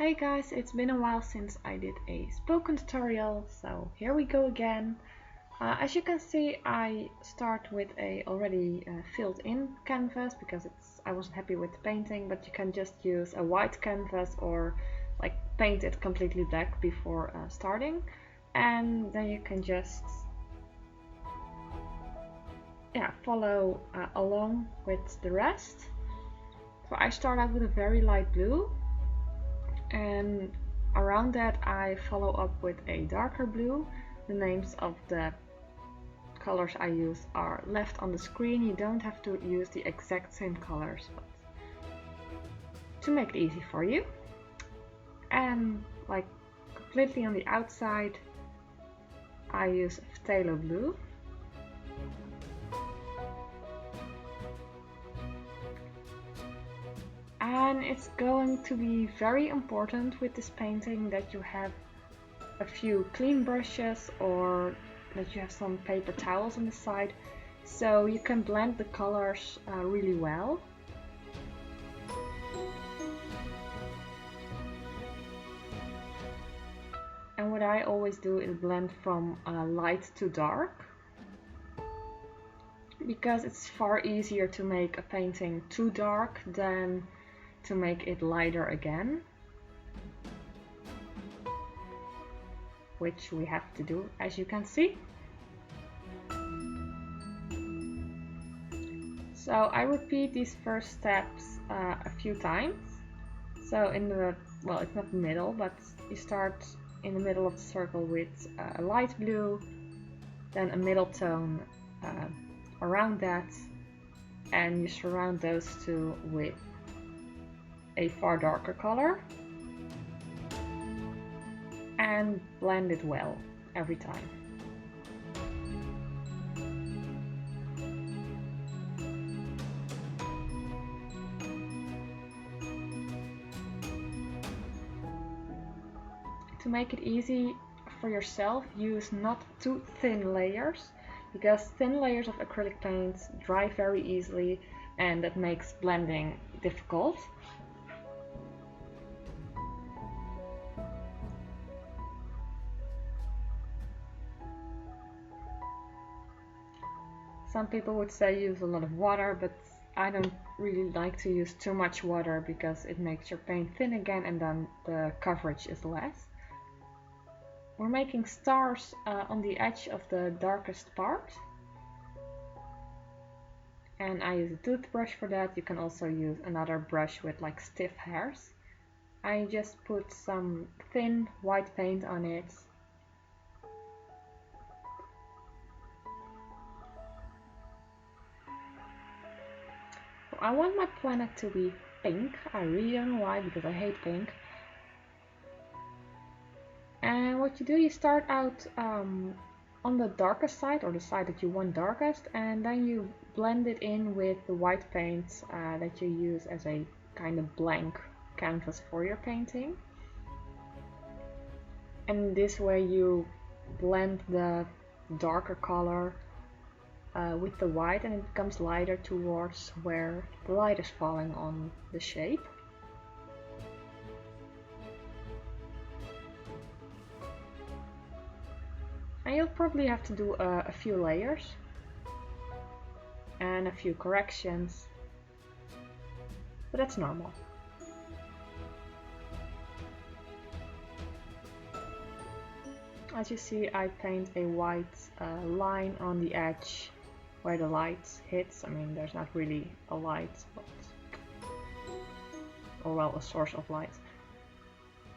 Hey guys, it's been a while since I did a spoken tutorial, so here we go again. As you can see, I start with a already filled in canvas because I wasn't happy with the painting, but you can just use a white canvas or like paint it completely black before starting, and then you can just follow along with the rest. So I start out with a very light blue, and around that I follow up with a darker blue. The names of the colors I use are left on the screen. You don't have to use the exact same colors, but to make it easy for you. And like completely on the outside I use phthalo blue. And it's going to be very important with this painting that you have a few clean brushes or that you have some paper towels on the side, so you can blend the colors really well. And what I always do is blend from light to dark, because it's far easier to make a painting too dark than to make it lighter again, which we have to do, as you can see. So I repeat these first steps a few times. So in the, well, it's not the middle, but you start in the middle of the circle with a light blue, then a middle tone around that, and you surround those two with a far darker color and blend it well every time. To make it easy for yourself, use not too thin layers, because thin layers of acrylic paints dry very easily and that makes blending difficult. Some people would say use a lot of water, but I don't really like to use too much water because it makes your paint thin again and then the coverage is less. We're making stars on the edge of the darkest part. And I use a toothbrush for that. You can also use another brush with like stiff hairs. I just put some thin white paint on it. I want my planet to be pink. I really don't know why, because I hate pink. And what you do, you start out on the darkest side, or the side that you want darkest, and then you blend it in with the white paint that you use as a kind of blank canvas for your painting. And this way you blend the darker color with the white, and it becomes lighter towards where the light is falling on the shape. And you'll probably have to do a few layers and a few corrections, but that's normal. As you see, I paint a white line on the edge where the light hits. I mean, there's not really a light, but, or well, a source of light.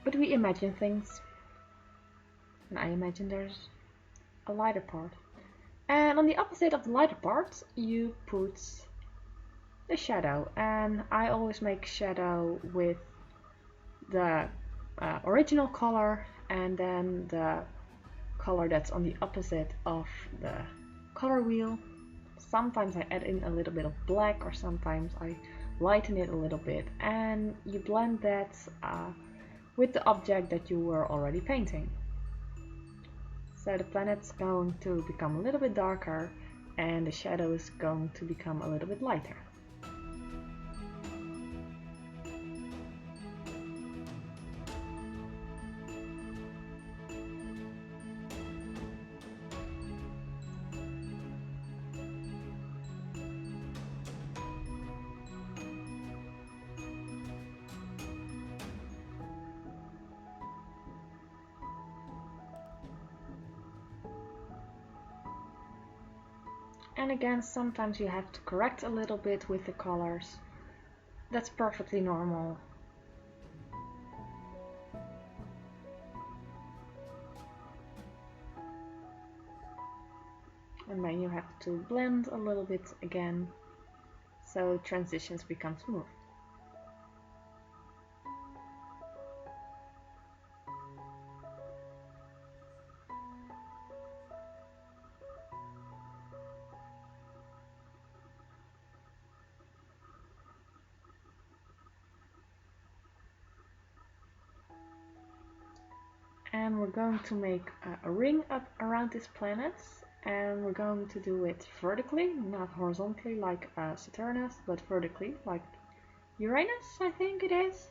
But we imagine things, and I imagine there's a lighter part. And on the opposite of the lighter part, you put the shadow. And I always make shadow with the original color and then the color that's on the opposite of the color wheel. Sometimes I add in a little bit of black, or sometimes I lighten it a little bit, and you blend that with the object that you were already painting. So the planet's going to become a little bit darker and the shadow is going to become a little bit lighter. And again, sometimes you have to correct a little bit with the colors. That's perfectly normal. And then you have to blend a little bit again, so transitions become smooth. And we're going to make a ring up around this planet, and we're going to do it vertically, not horizontally like Saturnus, but vertically like Uranus, I think it is.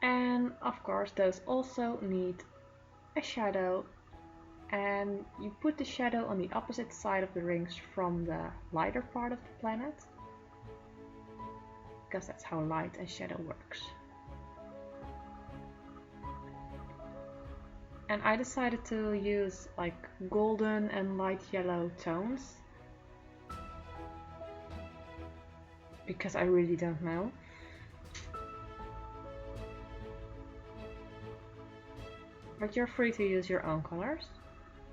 And of course those also need a shadow, and you put the shadow on the opposite side of the rings from the lighter part of the planet, because that's how light and shadow works. And I decided to use like golden and light yellow tones because I really don't know. But you're free to use your own colors.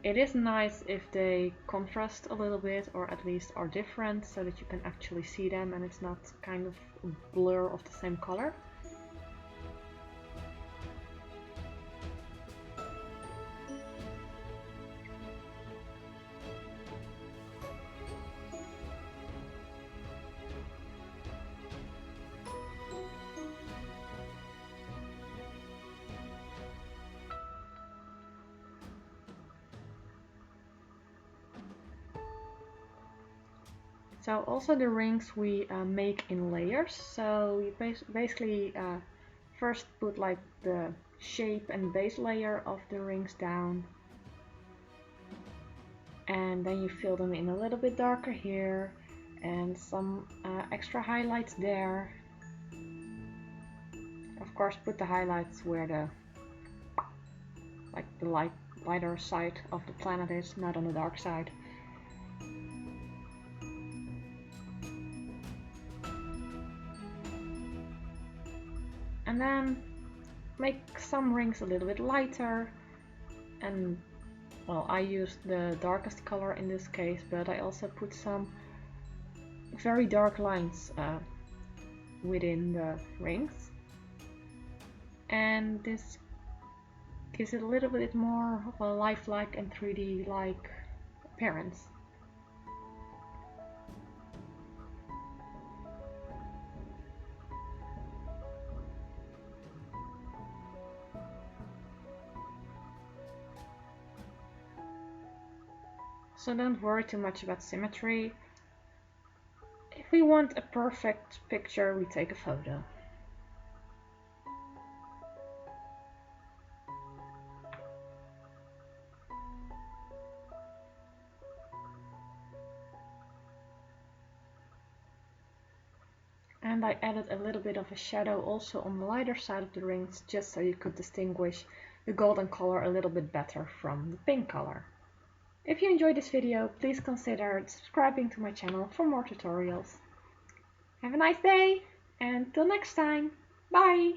It is nice if they contrast a little bit, or at least are different, so that you can actually see them and it's not kind of a blur of the same color. So also the rings we make in layers. So you basically first put like the shape and base layer of the rings down, and then you fill them in a little bit darker here and some extra highlights there. Of course, put the highlights where the lighter side of the planet is, not on the dark side. And then make some rings a little bit lighter, and well, I used the darkest color in this case, but I also put some very dark lines within the rings, and this gives it a little bit more of a lifelike and 3D-like appearance. So don't worry too much about symmetry. If we want a perfect picture, we take a photo. And I added a little bit of a shadow also on the lighter side of the rings, just so you could distinguish the golden color a little bit better from the pink color. If you enjoyed this video, please consider subscribing to my channel for more tutorials. Have a nice day, and till next time, bye!